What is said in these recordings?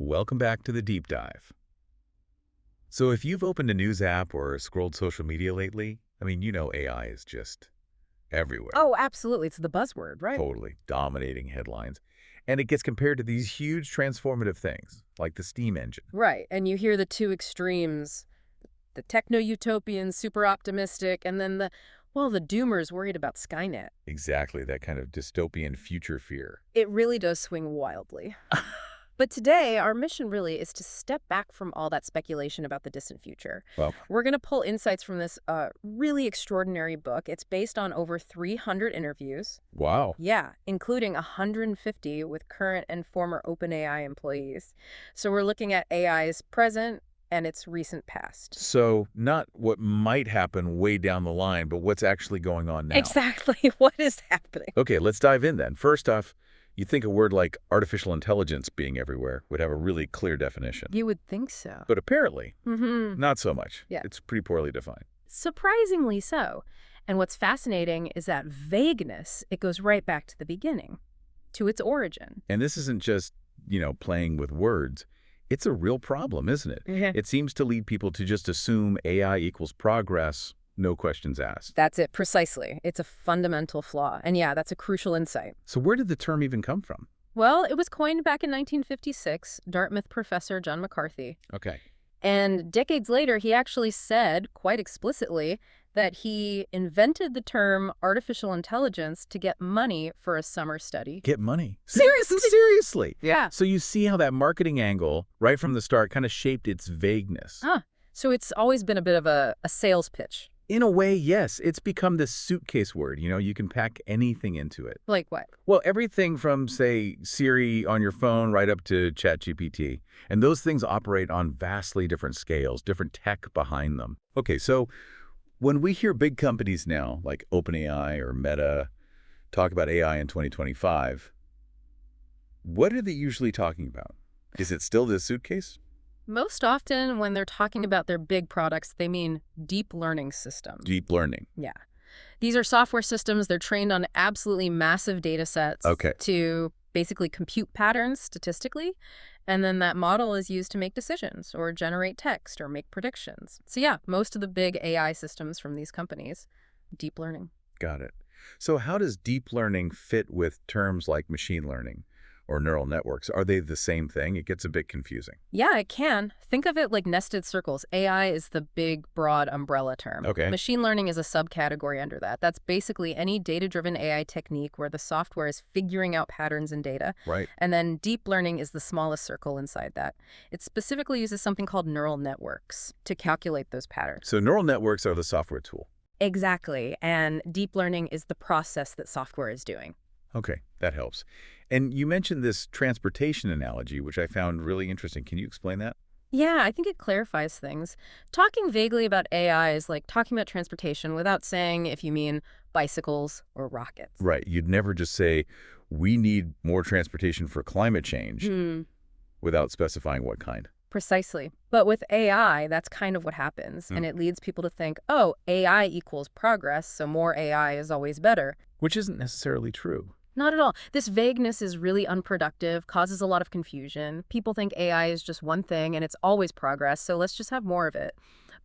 Welcome back to the deep dive. So if you've opened a news app or scrolled social media lately, AI is just everywhere, Oh, absolutely. It's the buzzword, right? totally dominating headlines. And it gets compared to these huge transformative things, like the steam engine. Right. And you hear the two extremes, the techno-utopian, super optimistic, and then the doomers worried about Skynet. Exactly, that kind of dystopian future fear. It really does swing wildly. But today, our mission really is to step back from all that speculation about the distant future. Well, We're going to pull insights from this really extraordinary book. It's based on over 300 interviews. wow. Yeah, including 150 with current and former OpenAI employees. So we're looking at AI's present and its recent past. So not what might happen way down the line, but what's actually going on now. Exactly. What is happening? Okay, let's dive in then. First off, you think a word like artificial intelligence being everywhere would have a really clear definition. You would think so. But apparently, Mm-hmm. not so much. Yeah. It's pretty poorly defined. Surprisingly so. And what's fascinating is that vagueness, it goes right back to the beginning, to its origin. And this isn't just, playing with words. It's a real problem, isn't it? Yeah. It seems to lead people to just assume AI equals progress, no questions asked. That's it, precisely. It's a fundamental flaw. And yeah, that's a crucial insight. So where did the term even come from? Well, it was coined back in 1956, Dartmouth professor John McCarthy. Okay. And decades later, he actually said, quite explicitly, that he invented the term artificial intelligence to get money for a summer study. Get money. Seriously? Seriously. Yeah. So you see how that marketing angle, right from the start, kind of shaped its vagueness. So it's always been a bit of a sales pitch. In a way, yes. It's become this suitcase word. You can pack anything into it. Like what? Well, everything from, say, Siri on your phone right up to ChatGPT. And those things operate on vastly different scales, different tech behind them. Okay, so when we hear big companies now, like OpenAI or Meta, talk about AI in 2025, what are they usually talking about? Is it still this suitcase? Most often, when they're talking about their big products, they mean deep learning systems. Deep learning. Yeah. These are software systems. They're trained on absolutely massive data sets Okay. to basically compute patterns statistically. And then that model is used to make decisions or generate text or make predictions. So yeah, most of the big AI systems from these companies, deep learning. Got it. So how does deep learning fit with terms like machine learning or neural networks? Are they the same thing? It gets a bit confusing. Yeah, it can. Think of it like nested circles. AI is the big, broad umbrella term. Okay. Machine learning is a subcategory under that. That's basically any data-driven AI technique where the software is figuring out patterns in data. Right. And then deep learning is the smallest circle inside that. It specifically uses something called neural networks to calculate those patterns. So neural networks are the software tool. Exactly. And deep learning is the process that software is doing. Okay, that helps. And you mentioned this transportation analogy, which I found really interesting. Can you explain that? Yeah, I think it clarifies things. Talking vaguely about AI is like talking about transportation without saying if you mean bicycles or rockets. Right. You'd never just say, we need more transportation for climate change without specifying what kind. Precisely. But with AI, that's kind of what happens. And it leads people to think, oh, AI equals progress, so more AI is always better. Which isn't necessarily true. Not at all. This vagueness is really unproductive, causes a lot of confusion. People think AI is just one thing and it's always progress, so let's just have more of it.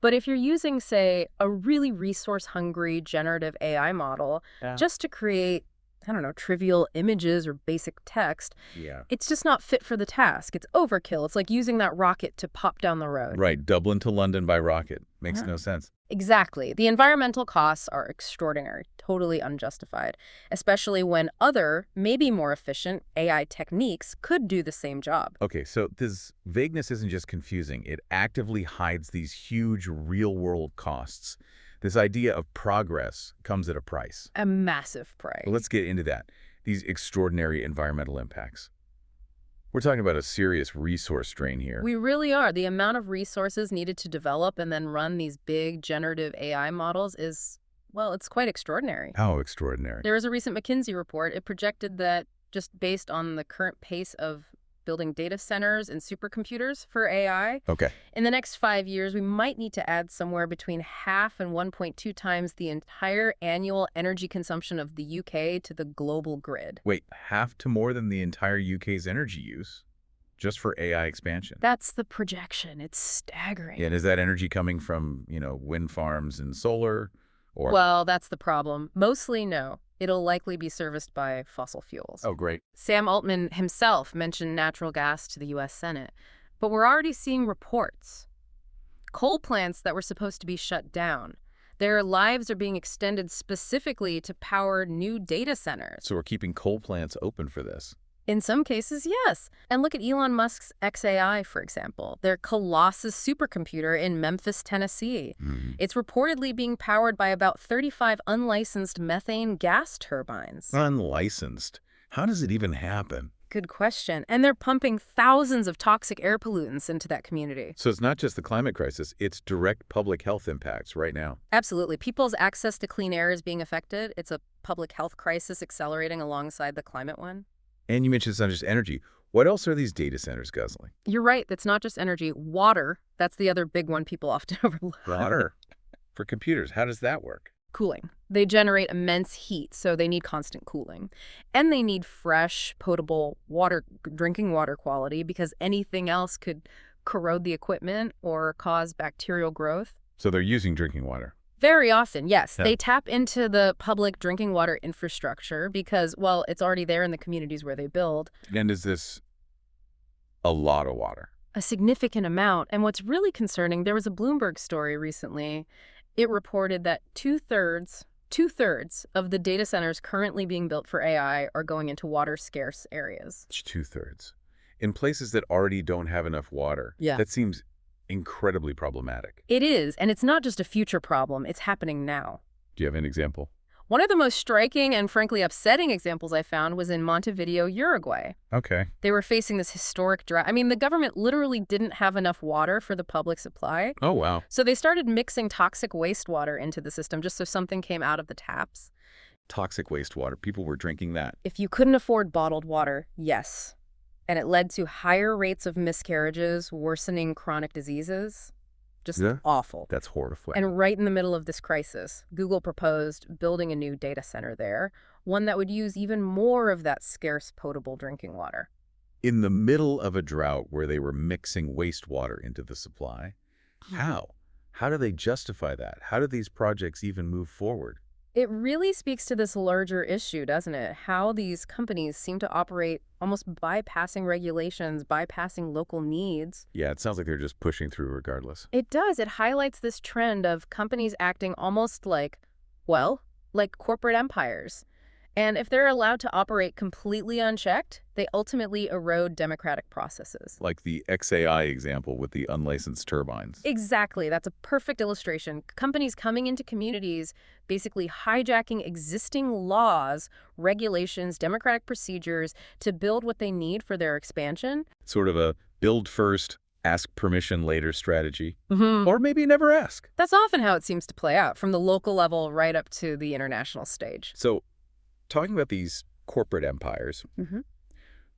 But if you're using, say, a really resource-hungry generative AI model just to create, I don't know, trivial images or basic text, Yeah. it's just not fit for the task. It's overkill. It's like using that rocket to pop down the road. Right. Dublin to London by rocket. Makes no sense. Exactly. The environmental costs are extraordinary, totally unjustified, especially when other, maybe more efficient AI techniques could do the same job. Okay, so this vagueness isn't just confusing. It actively hides these huge real-world costs. This idea of progress comes at a price. A massive price. Well, let's get into that. These extraordinary environmental impacts. We're talking about a serious resource drain here. We really are. The amount of resources needed to develop and then run these big generative AI models is, well, it's quite extraordinary. How extraordinary. There was a recent McKinsey report. It projected that just based on the current pace of building data centers and supercomputers for AI, Okay. in the next 5 years, we might need to add somewhere between half and 1.2 times the entire annual energy consumption of the UK to the global grid. Wait, half to more than the entire UK's energy use? just for AI expansion. That's the projection. It's staggering. And is that energy coming from, wind farms and solar? Or Well, that's the problem. Mostly no. It'll likely be serviced by fossil fuels. Oh, great. Sam Altman himself mentioned natural gas to the U.S. Senate. But we're already seeing reports. Coal plants that were supposed to be shut down. Their lives are being extended specifically to power new data centers. So we're keeping coal plants open for this. In some cases, yes. And look at Elon Musk's xAI, for example, their Colossus supercomputer in Memphis, Tennessee. It's reportedly being powered by about 35 unlicensed methane gas turbines. Unlicensed? How does it even happen? Good question. And they're pumping thousands of toxic air pollutants into that community. So it's not just the climate crisis, it's direct public health impacts right now. Absolutely. People's access to clean air is being affected. It's a public health crisis accelerating alongside the climate one. And you mentioned it's not just energy. What else are these data centers guzzling? You're right. That's not just energy. Water. That's the other big one people often overlook. Water. For computers, how does that work? Cooling. They generate immense heat, so they need constant cooling. And they need fresh, potable water, drinking water quality, because anything else could corrode the equipment or cause bacterial growth. So they're using drinking water. Very often, yes. Yeah. They tap into the public drinking water infrastructure because, well, it's already there in the communities where they build. And is this a lot of water? A significant amount. And what's really concerning, there was a Bloomberg story recently. It reported that two-thirds of the data centers currently being built for AI are going into water-scarce areas. It's two-thirds. In places that already don't have enough water. Yeah. That seems incredibly problematic. It is, and it's not just a future problem. It's happening now. Do you have an example? One of the most striking and frankly upsetting examples I found was in Montevideo, Uruguay. Okay. They were facing this historic drought. I mean, the government literally didn't have enough water for the public supply. Oh, wow. So they started mixing toxic wastewater into the system just so something came out of the taps. Toxic wastewater. People were drinking that. If you couldn't afford bottled water, yes. And it led to higher rates of miscarriages, worsening chronic diseases. Just awful. That's horrifying. And right in the middle of this crisis, Google proposed building a new data center there, one that would use even more of that scarce potable drinking water. In the middle of a drought where they were mixing wastewater into the supply? How? How do they justify that? How do these projects even move forward? It really speaks to this larger issue, doesn't it? How these companies seem to operate almost bypassing regulations, bypassing local needs. Yeah, it sounds like they're just pushing through regardless. It does. It highlights this trend of companies acting almost like corporate empires. And if they're allowed to operate completely unchecked, they ultimately erode democratic processes. Like the xAI example with the unlicensed turbines. Exactly. That's a perfect illustration. Companies coming into communities, basically hijacking existing laws, regulations, democratic procedures to build what they need for their expansion. Sort of a build first, ask permission later strategy. Mm-hmm. Or maybe never ask. That's often how it seems to play out, from the local level right up to the international stage. So, talking about these corporate empires, Mm-hmm.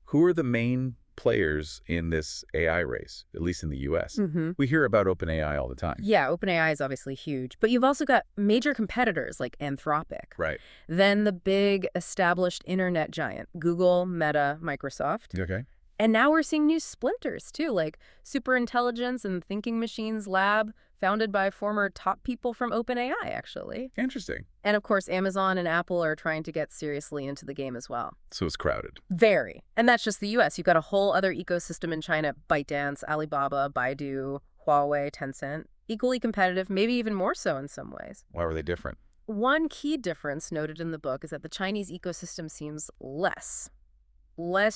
who are the main players in this AI race, at least in the U.S.? Mm-hmm. We hear about OpenAI all the time. Yeah, OpenAI is obviously huge, but you've also got major competitors like Anthropic. Right. Then the big established internet giant, Google, Meta, Microsoft. Okay. And now we're seeing new splinters, too, like Superintelligence and Thinking Machines Lab, founded by former top people from OpenAI, actually. Interesting. And, of course, Amazon and Apple are trying to get seriously into the game as well. So it's crowded. Very. And that's just the U.S. You've got a whole other ecosystem in China, ByteDance, Alibaba, Baidu, Huawei, Tencent. Equally competitive, maybe even more so in some ways. Why were they different? One key difference noted in the book is that the Chinese ecosystem seems less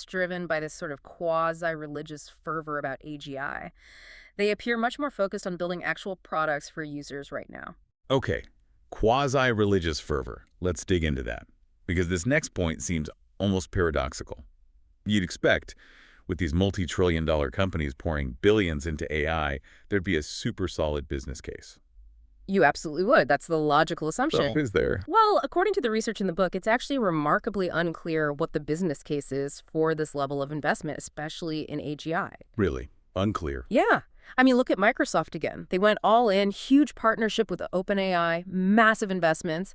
driven by this sort of quasi-religious fervor about AGI. They appear much more focused on building actual products for users right now. Okay, quasi-religious fervor. Let's dig into that, because this next point seems almost paradoxical. You'd expect, with these multi-trillion-dollar companies pouring billions into AI, there'd be a super solid business case. You absolutely would. That's the logical assumption. So is there? Well, according to the research in the book, it's actually remarkably unclear what the business case is for this level of investment, especially in AGI. Really? Unclear. Yeah. I mean, look at Microsoft again. They went all in, huge partnership with OpenAI, massive investments.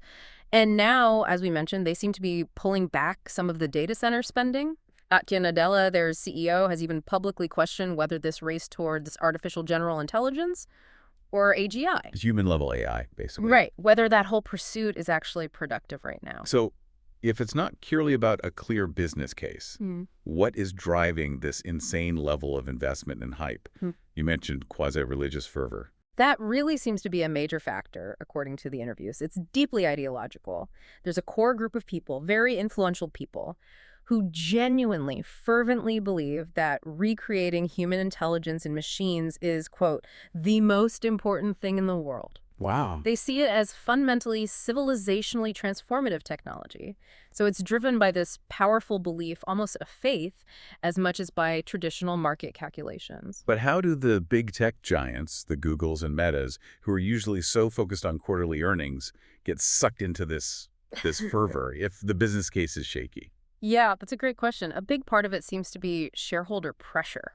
And now, as we mentioned, they seem to be pulling back some of the data center spending. Satya Nadella, their CEO, has even publicly questioned whether this race towards artificial general intelligence or AGI. Human-level AI, basically. Right, whether that whole pursuit is actually productive right now. So if it's not purely about a clear business case, what is driving this insane level of investment and hype? You mentioned quasi-religious fervor. That really seems to be a major factor, according to the interviews. It's deeply ideological. There's a core group of people, very influential people, who genuinely, fervently believe that recreating human intelligence in machines is, quote, the most important thing in the world. Wow. They see it as fundamentally civilizationally transformative technology. So it's driven by this powerful belief, almost a faith, as much as by traditional market calculations. But how do the big tech giants, the Googles and Metas, who are usually so focused on quarterly earnings, get sucked into this fervor if the business case is shaky? Yeah, that's a great question. A big part of it seems to be shareholder pressure.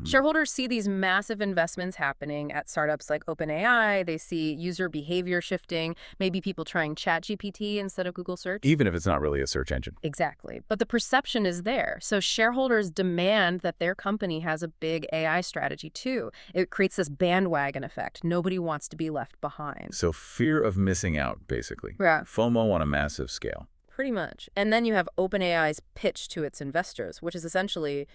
Shareholders see these massive investments happening at startups like OpenAI. They see user behavior shifting, maybe people trying ChatGPT instead of Google search. Even if it's not really a search engine. Exactly. But the perception is there. So shareholders demand that their company has a big AI strategy too. It creates this bandwagon effect. Nobody wants to be left behind. So fear of missing out, basically. Yeah. FOMO on a massive scale. Pretty much. And then you have OpenAI's pitch to its investors, which is essentially,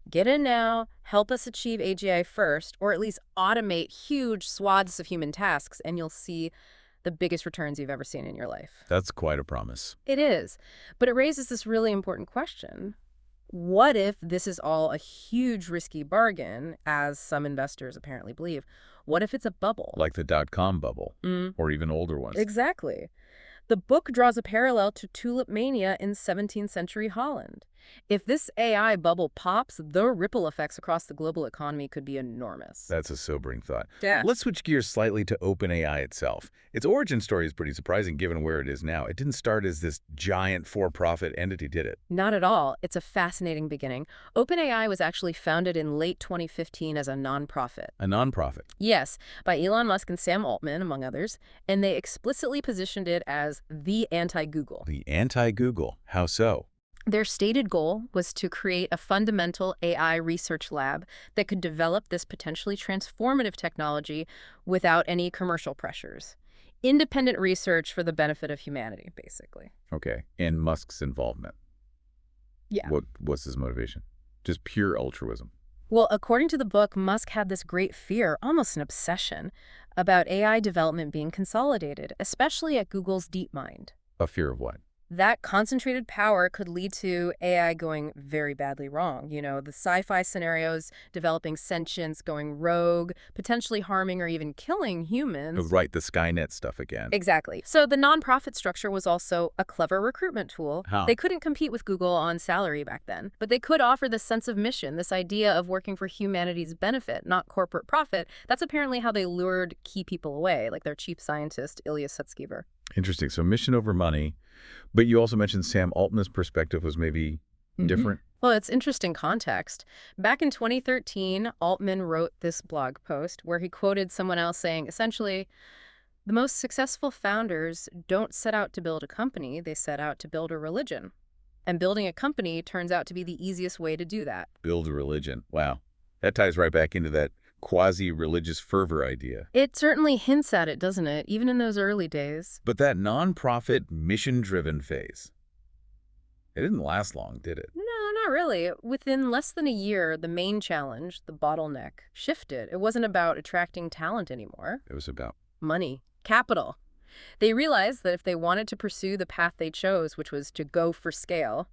get in now, help us achieve AGI first, or at least automate huge swaths of human tasks, and you'll see the biggest returns you've ever seen in your life. That's quite a promise. It is. But it raises this really important question. What if this is all a huge risky bargain, as some investors apparently believe? What if it's a bubble? Like the dot-com bubble, or even older ones. Exactly. The book draws a parallel to tulip mania in 17th century Holland. If this AI bubble pops, the ripple effects across the global economy could be enormous. That's a sobering thought. Yeah. Let's switch gears slightly to OpenAI itself. Its origin story is pretty surprising given where it is now. It didn't start as this giant for-profit entity, did it? Not at all. It's a fascinating beginning. OpenAI was actually founded in late 2015 as a nonprofit. A nonprofit. Yes, by Elon Musk and Sam Altman, among others, and they explicitly positioned it as the anti-Google. The anti-Google. How so? Their stated goal was to create a fundamental AI research lab that could develop this potentially transformative technology without any commercial pressures. Independent research for the benefit of humanity, basically. Okay. And Musk's involvement. Yeah. What's his motivation? Just pure altruism. Well, according to the book, Musk had this great fear, almost an obsession, about AI development being consolidated, especially at Google's DeepMind. A fear of what? That concentrated power could lead to AI going very badly wrong. You know, the sci-fi scenarios developing sentience, going rogue, potentially harming or even killing humans. Right, the Skynet stuff again. Exactly. So the nonprofit structure was also a clever recruitment tool. How? They couldn't compete with Google on salary back then, but they could offer this sense of mission, this idea of working for humanity's benefit, not corporate profit. That's apparently how they lured key people away, like their chief scientist, Ilya Sutskever. Interesting. So mission over money. But you also mentioned Sam Altman's perspective was maybe different. Well, it's interesting context. Back in 2013, Altman wrote this blog post where he quoted someone else saying, essentially, the most successful founders don't set out to build a company, they set out to build a religion. And building a company turns out to be the easiest way to do that. Build a religion. Wow. That ties right back into that quasi-religious fervor idea. It certainly hints at it, doesn't it? Even in those early days. But that nonprofit, mission-driven phase, it didn't last long, did it? No, not really. Within less than a year, the main challenge, the bottleneck, shifted. It wasn't about attracting talent anymore. It was about Money. Capital. They realized that if they wanted to pursue the path they chose, which was to go for scale,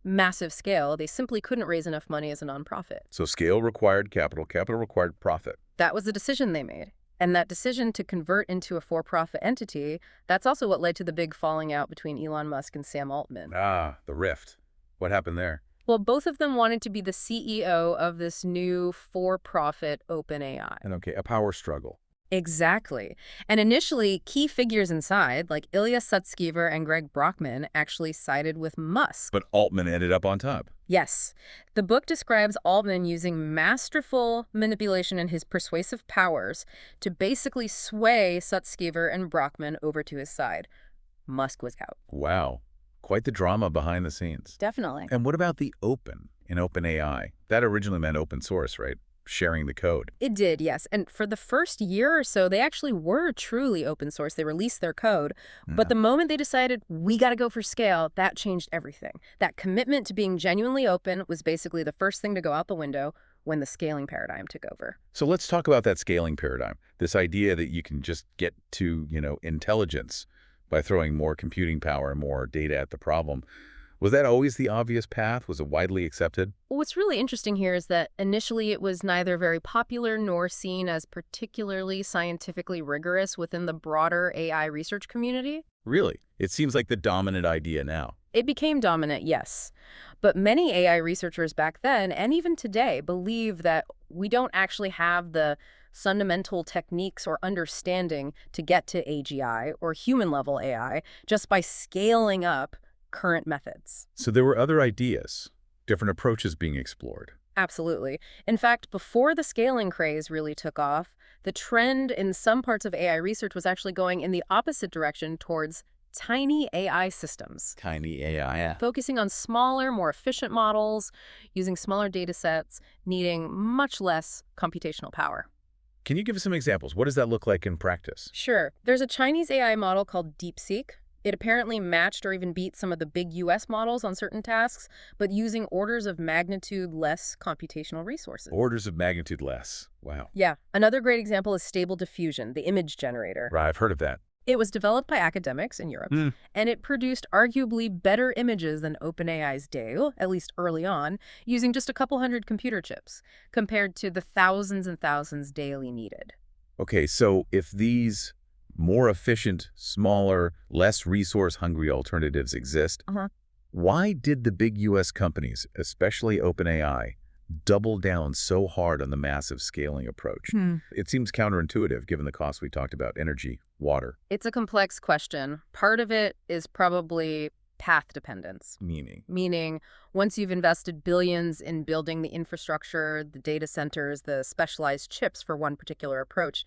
massive scale, they simply couldn't raise enough money as a nonprofit. So scale required capital, capital required profit. That was the decision they made. And that decision to convert into a for-profit entity, that's also what led to the big falling out between Elon Musk and Sam Altman. Ah, the rift. What happened there? Well, both of them wanted to be the CEO of this new for-profit OpenAI. And okay, a power struggle. Exactly. And initially, key figures inside, like Ilya Sutskever and Greg Brockman, actually sided with Musk. But Altman ended up on top. Yes. The book describes Altman using masterful manipulation and his persuasive powers to basically sway Sutskever and Brockman over to his side. Musk was out. Wow. Quite the drama behind the scenes. Definitely. And what about the open in OpenAI? That originally meant open source, right? Sharing the code. It did, yes. And for the first year or so, they actually were truly open source. They released their code. But the moment they decided, we got to go for scale, that changed everything. That commitment to being genuinely open was basically the first thing to go out the window when the scaling paradigm took over. So let's talk about that scaling paradigm. This idea that you can just get to, intelligence by throwing more computing power and more data at the problem. Was that always the obvious path? Was it widely accepted? What's really interesting here is that initially it was neither very popular nor seen as particularly scientifically rigorous within the broader AI research community. Really? It seems like the dominant idea now. It became dominant, yes. But many AI researchers back then, and even today, believe that we don't actually have the fundamental techniques or understanding to get to AGI or human-level AI just by scaling up current methods. So there were other ideas, different approaches being explored. Absolutely. In fact, before the scaling craze really took off, the trend in some parts of AI research was actually going in the opposite direction towards tiny AI systems. Tiny AI, yeah. Focusing on smaller, more efficient models, using smaller data sets, needing much less computational power. Can you give us some examples? What does that look like in practice? Sure. There's a Chinese AI model called DeepSeek. It apparently matched or even beat some of the big US models on certain tasks, but using orders of magnitude less computational resources. Orders of magnitude less. Wow. Yeah. Another great example is Stable Diffusion, the image generator. Right, I've heard of that. It was developed by academics in Europe, and it produced arguably better images than OpenAI's DALE, at least early on, using just a couple hundred computer chips, compared to the thousands and thousands daily needed. Okay, so if these more efficient, smaller, less resource-hungry alternatives exist, why did the big U.S. companies, especially OpenAI, double down so hard on the massive scaling approach? It seems counterintuitive given the costs we talked about, energy, water. It's a complex question. Part of it is probably path dependence. Meaning, once you've invested billions in building the infrastructure, the data centers, the specialized chips for one particular approach,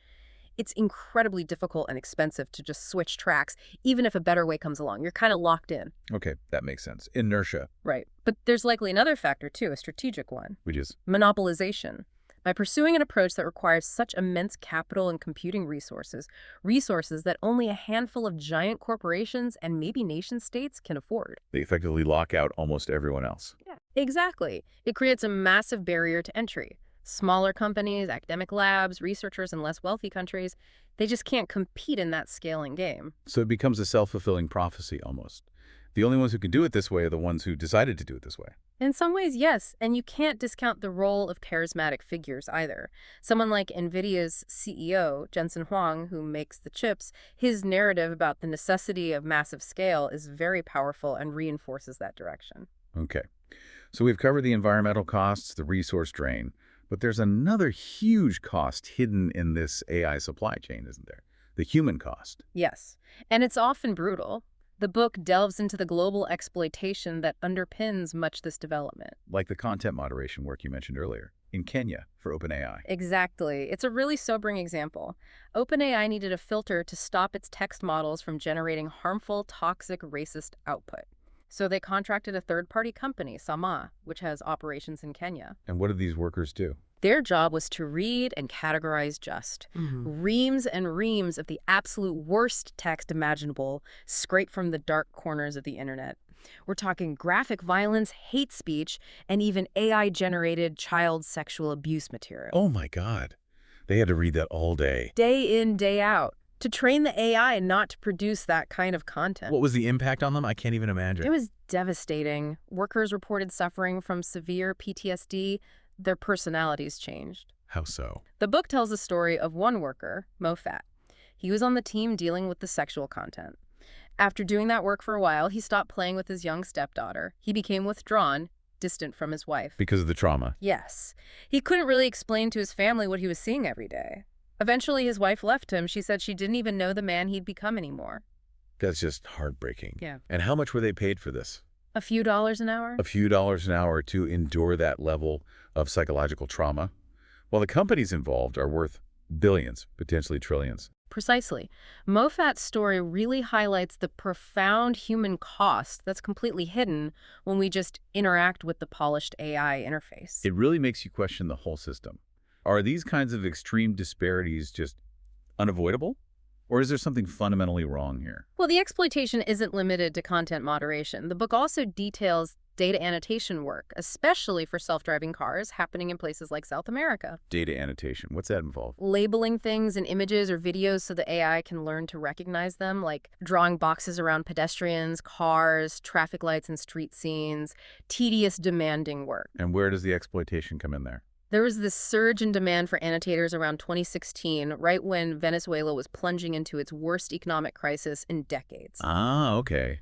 it's incredibly difficult and expensive to just switch tracks, even if a better way comes along. You're kind of locked in. Okay, that makes sense. Inertia. Right. But there's likely another factor, too, a strategic one. Which is? Monopolization. By pursuing an approach that requires such immense capital and computing resources that only a handful of giant corporations and maybe nation-states can afford. They effectively lock out almost everyone else. Yeah, exactly. It creates a massive barrier to entry. Smaller companies, academic labs, researchers in less wealthy countries, they just can't compete in that scaling game. So it becomes a self-fulfilling prophecy almost. The only ones who can do it this way are the ones who decided to do it this way. In some ways, yes, and you can't discount the role of charismatic figures either. Someone like NVIDIA's CEO, Jensen Huang, who makes the chips, his narrative about the necessity of massive scale is very powerful and reinforces that direction. Okay, so we've covered the environmental costs, the resource drain, but there's another huge cost hidden in this AI supply chain, isn't there? The human cost. Yes, and it's often brutal. The book delves into the global exploitation that underpins much this development. Like the content moderation work you mentioned earlier, in Kenya for OpenAI. Exactly. It's a really sobering example. OpenAI needed a filter to stop its text models from generating harmful, toxic, racist output. So they contracted a third-party company, Sama, which has operations in Kenya. And what did these workers do? Their job was to read and categorize just reams and reams of the absolute worst text imaginable, scraped from the dark corners of the internet. We're talking graphic violence, hate speech, and even AI-generated child sexual abuse material. Oh my God. They had to read that all day. Day in, day out. To train the AI not to produce that kind of content. What was the impact on them? I can't even imagine. It was devastating. Workers reported suffering from severe PTSD. Their personalities changed. How so? The book tells the story of one worker, Mo Fat. He was on the team dealing with the sexual content. After doing that work for a while, he stopped playing with his young stepdaughter. He became withdrawn, distant from his wife. Because of the trauma? Yes. He couldn't really explain to his family what he was seeing every day. Eventually, his wife left him. She said she didn't even know the man he'd become anymore. That's just heartbreaking. Yeah. And how much were they paid for this? A few dollars an hour? A few dollars an hour to endure that level of psychological trauma? Well, the companies involved are worth billions, potentially trillions. Precisely. Moffat's story really highlights the profound human cost that's completely hidden when we just interact with the polished AI interface. It really makes you question the whole system. Are these kinds of extreme disparities just unavoidable? Or is there something fundamentally wrong here? Well, the exploitation isn't limited to content moderation. The book also details data annotation work, especially for self-driving cars, happening in places like South America. Data annotation, what's that involve? Labeling things in images or videos so the AI can learn to recognize them, like drawing boxes around pedestrians, cars, traffic lights, and street scenes. Tedious, demanding work. And where does the exploitation come in there? There was this surge in demand for annotators around 2016, right when Venezuela was plunging into its worst economic crisis in decades. Ah, okay.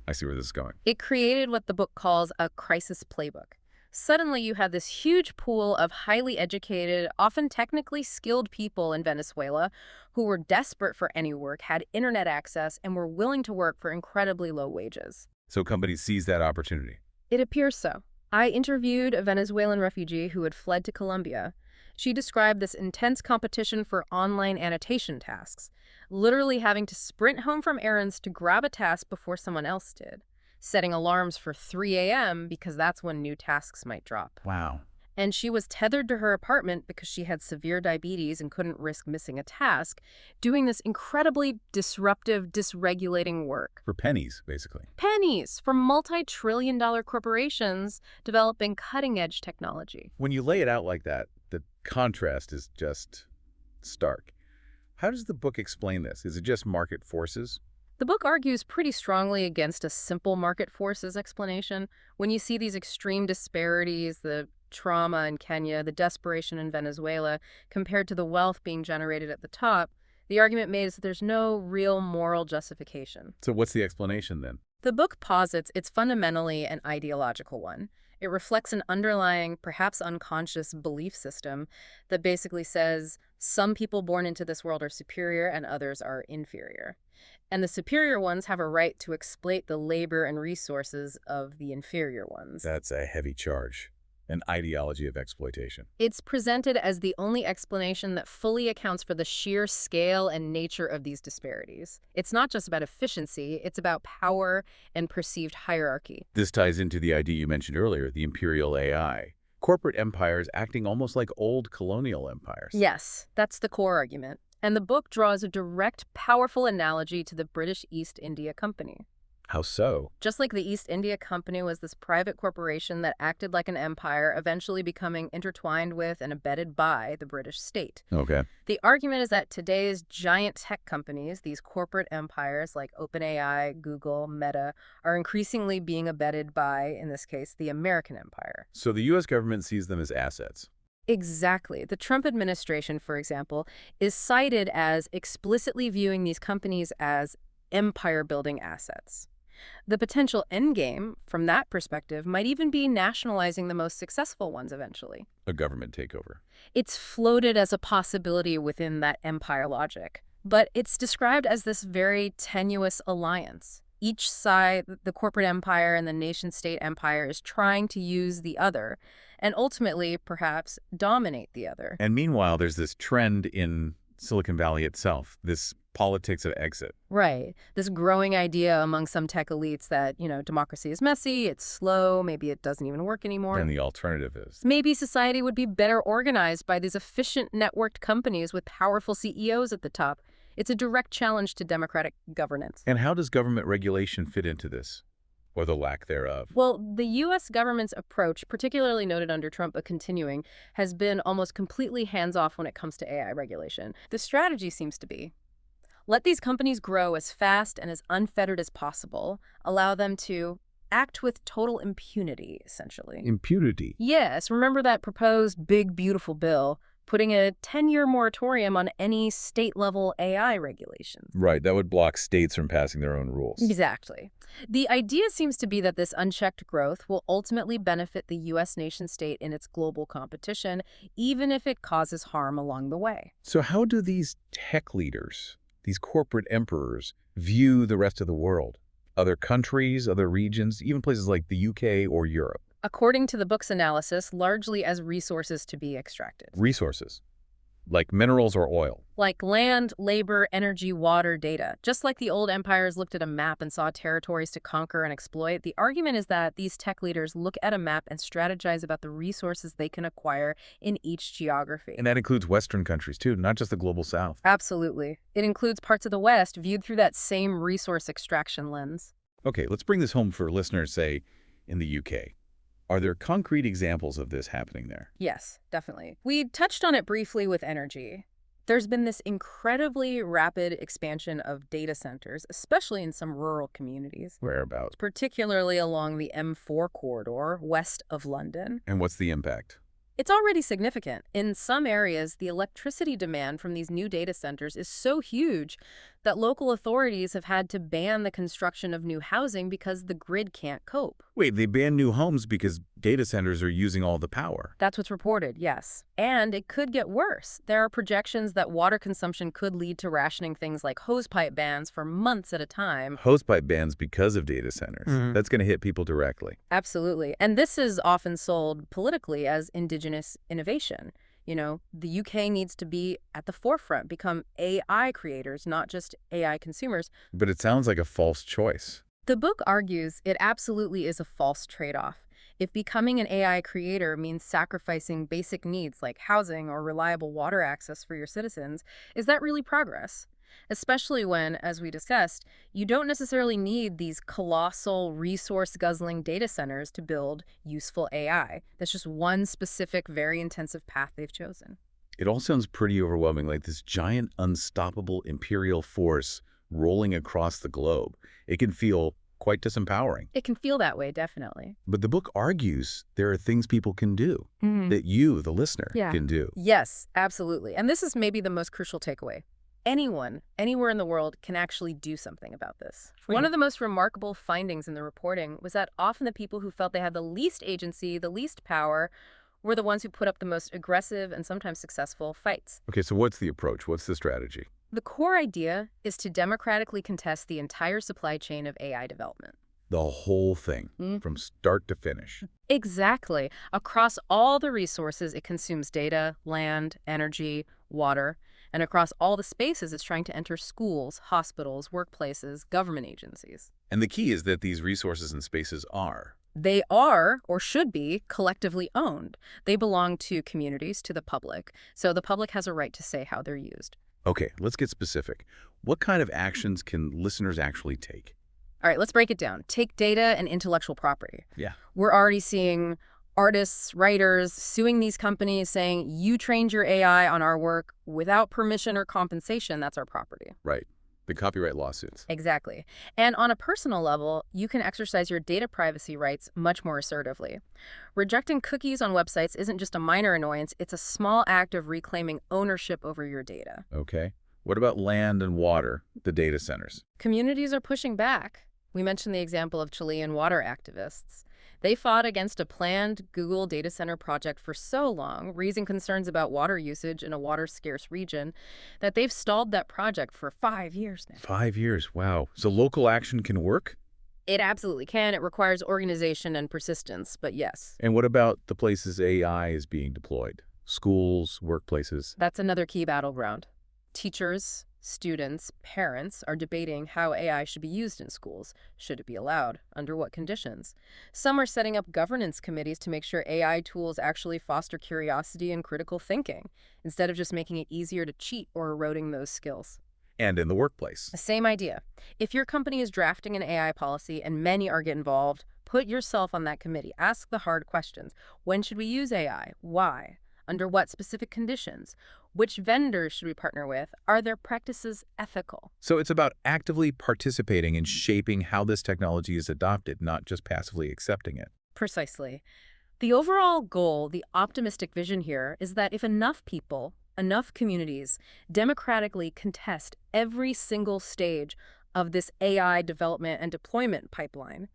I see where this is going. It created what the book calls a crisis playbook. Suddenly, you had this huge pool of highly educated, often technically skilled people in Venezuela who were desperate for any work, had internet access, and were willing to work for incredibly low wages. So companies seize that opportunity. It appears so. I interviewed a Venezuelan refugee who had fled to Colombia. She described this intense competition for online annotation tasks, literally having to sprint home from errands to grab a task before someone else did, setting alarms for 3 a.m. because that's when new tasks might drop. Wow. And she was tethered to her apartment because she had severe diabetes and couldn't risk missing a task, doing this incredibly disruptive, dysregulating work. For pennies, basically. Pennies for multi-trillion-dollar corporations developing cutting-edge technology. When you lay it out like that, the contrast is just stark. How does the book explain this? Is it just market forces? The book argues pretty strongly against a simple market forces explanation. When you see these extreme disparities, the trauma in Kenya, the desperation in Venezuela, compared to the wealth being generated at the top, the argument made is that there's no real moral justification. So what's the explanation then? The book posits it's fundamentally an ideological one. It reflects an underlying, perhaps unconscious belief system that basically says some people born into this world are superior and others are inferior. And the superior ones have a right to exploit the labor and resources of the inferior ones. That's a heavy charge. An ideology of exploitation. It's presented as the only explanation that fully accounts for the sheer scale and nature of these disparities. It's not just about efficiency, it's about power and perceived hierarchy. This ties into the idea you mentioned earlier, the imperial AI. Corporate empires acting almost like old colonial empires. Yes, that's the core argument. And the book draws a direct, powerful analogy to the British East India Company. How so? Just like the East India Company was this private corporation that acted like an empire, eventually becoming intertwined with and abetted by the British state. Okay. The argument is that today's giant tech companies, these corporate empires like OpenAI, Google, Meta, are increasingly being abetted by, in this case, the American empire. So the U.S. government sees them as assets. Exactly. The Trump administration, for example, is cited as explicitly viewing these companies as empire-building assets. The potential endgame, from that perspective, might even be nationalizing the most successful ones eventually. A government takeover. It's floated as a possibility within that empire logic, but it's described as this very tenuous alliance. Each side, the corporate empire and the nation-state empire, is trying to use the other, and ultimately, perhaps, dominate the other. And meanwhile, there's this trend in Silicon Valley itself, this politics of exit. Right. This growing idea among some tech elites that, democracy is messy, it's slow, maybe it doesn't even work anymore. And the alternative is. Maybe society would be better organized by these efficient networked companies with powerful CEOs at the top. It's a direct challenge to democratic governance. And how does government regulation fit into this? Or the lack thereof? Well, the U.S. government's approach, particularly noted under Trump but continuing, has been almost completely hands-off when it comes to AI regulation. The strategy seems to be, let these companies grow as fast and as unfettered as possible, allow them to act with total impunity, essentially. Impunity? Yes, remember that proposed big, beautiful bill putting a 10-year moratorium on any state-level AI regulations. Right, that would block states from passing their own rules. Exactly. The idea seems to be that this unchecked growth will ultimately benefit the U.S. nation-state in its global competition, even if it causes harm along the way. So how do these tech leaders, these corporate emperors, view the rest of the world? Other countries, other regions, even places like the UK or Europe? According to the book's analysis, largely as resources to be extracted. Resources. like minerals or oil. Like land, labor, energy, water, data. Just like the old empires looked at a map and saw territories to conquer and exploit, the argument is that these tech leaders look at a map and strategize about the resources they can acquire in each geography. And that includes Western countries, too, not just the global South. Absolutely. It includes parts of the West viewed through that same resource extraction lens. Okay, let's bring this home for listeners, say, in the UK. Are there concrete examples of this happening there? Yes, definitely. We touched on it briefly with energy. There's been this incredibly rapid expansion of data centers, especially in some rural communities, Whereabouts? particularly along the M4 corridor west of London. And what's the impact? It's already significant. In some areas, the electricity demand from these new data centers is so huge that local authorities have had to ban the construction of new housing because the grid can't cope. Wait, they banned new homes because data centers are using all the power. That's what's reported, yes. And it could get worse. There are projections that water consumption could lead to rationing things like hosepipe bans for months at a time. Hosepipe bans because of data centers. That's going to hit people directly. Absolutely. And this is often sold politically as indigenous innovation. You know, the UK needs to be at the forefront, become AI creators, not just AI consumers. But it sounds like a false choice. The book argues it absolutely is a false trade-off. If becoming an AI creator means sacrificing basic needs like housing or reliable water access for your citizens, is that really progress? Especially when, as we discussed, you don't necessarily need these colossal resource-guzzling data centers to build useful AI. That's just one specific, very intensive path they've chosen. It all sounds pretty overwhelming, like this giant, unstoppable imperial force rolling across the globe. It can feel quite disempowering. It can feel that way, definitely. But the book argues there are things people can do, that you, the listener, can do. Yes, absolutely. And this is maybe the most crucial takeaway. Anyone, anywhere in the world, can actually do something about this. One of the most remarkable findings in the reporting was that often the people who felt they had the least agency, the least power, were the ones who put up the most aggressive and sometimes successful fights. Okay, so what's the approach? What's the strategy? The core idea is to democratically contest the entire supply chain of AI development. The whole thing, from start to finish. Exactly. Across all the resources, it consumes data, land, energy, water, and across all the spaces, it's trying to enter schools, hospitals, workplaces, government agencies. And the key is that these resources and spaces are. They are, or should be, collectively owned. They belong to communities, to the public, so the public has a right to say how they're used. Okay, let's get specific. What kind of actions can listeners actually take? All right, let's break it down. Take data and intellectual property. Yeah. We're already seeing artists, writers suing these companies saying, you trained your AI on our work without permission or compensation. That's our property. Right. The copyright lawsuits. Exactly. And on a personal level, you can exercise your data privacy rights much more assertively. Rejecting cookies on websites isn't just a minor annoyance, it's a small act of reclaiming ownership over your data. Okay. What about land and water, the data centers? Communities are pushing back. We mentioned the example of Chilean water activists. They fought against a planned Google data center project for so long, raising concerns about water usage in a water-scarce region, that they've stalled that project for 5 years now. 5 years, wow. So local action can work? It absolutely can. It requires organization and persistence, but yes. And what about the places AI is being deployed? Schools, workplaces? That's another key battleground. Teachers, students, parents are debating how AI should be used in schools. Should it be allowed? Under what conditions? Some are setting up governance committees to make sure AI tools actually foster curiosity and critical thinking, instead of just making it easier to cheat or eroding those skills. And in the workplace? The same idea. If your company is drafting an AI policy and many are getting involved, put yourself on that committee. Ask the hard questions. When should we use AI? Why? Under what specific conditions? Which vendors should we partner with? Are their practices ethical? So it's about actively participating in shaping how this technology is adopted, not just passively accepting it. Precisely. The overall goal, the optimistic vision here, is that if enough people, enough communities, democratically contest every single stage of this AI development and deployment pipeline,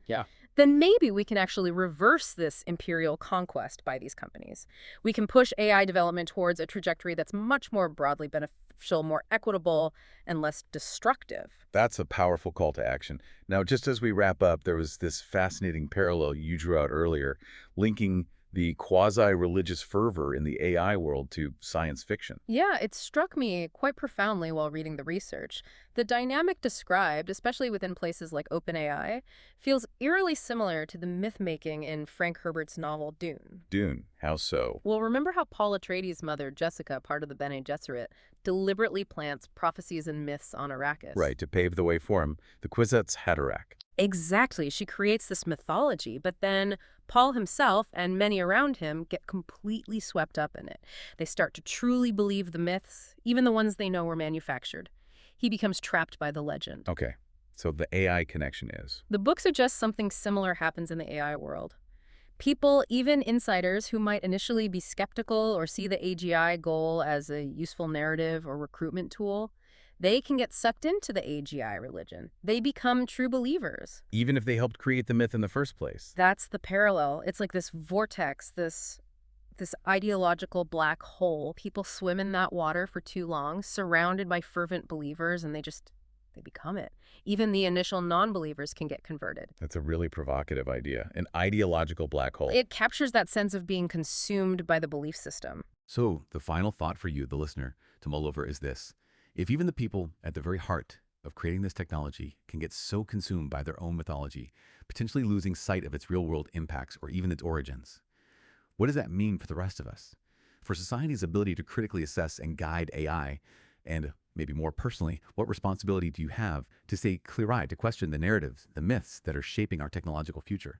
then maybe we can actually reverse this imperial conquest by these companies. We can push AI development towards a trajectory that's much more broadly beneficial, more equitable, and less destructive. That's a powerful call to action. Now, just as we wrap up, there was this fascinating parallel you drew out earlier, linking the quasi-religious fervor in the AI world to science fiction. Yeah, it struck me quite profoundly while reading the research. The dynamic described, especially within places like OpenAI, feels eerily similar to the myth-making in Frank Herbert's novel Dune. Dune, how so? Well, remember how Paul Atreides' mother, Jessica, part of the Bene Gesserit, deliberately plants prophecies and myths on Arrakis? Right, to pave the way for him, the Kwisatz Haderach. Exactly. She creates this mythology, but then Paul himself and many around him get completely swept up in it. They start to truly believe the myths, even the ones they know were manufactured. He becomes trapped by the legend. Okay, so the AI connection is. The book suggests something similar happens in the AI world. People, even insiders who might initially be skeptical or see the AGI goal as a useful narrative or recruitment tool, they can get sucked into the AGI religion. They become true believers. Even if they helped create the myth in the first place. That's the parallel. It's like this vortex, this ideological black hole. People swim in that water for too long, surrounded by fervent believers, and they become it. Even the initial non-believers can get converted. That's a really provocative idea, an ideological black hole. It captures that sense of being consumed by the belief system. So the final thought for you, the listener, to mull over is this. If even the people at the very heart of creating this technology can get so consumed by their own mythology, potentially losing sight of its real-world impacts or even its origins, what does that mean for the rest of us? For society's ability to critically assess and guide AI, and maybe more personally, what responsibility do you have to stay clear-eyed, to question the narratives, the myths that are shaping our technological future?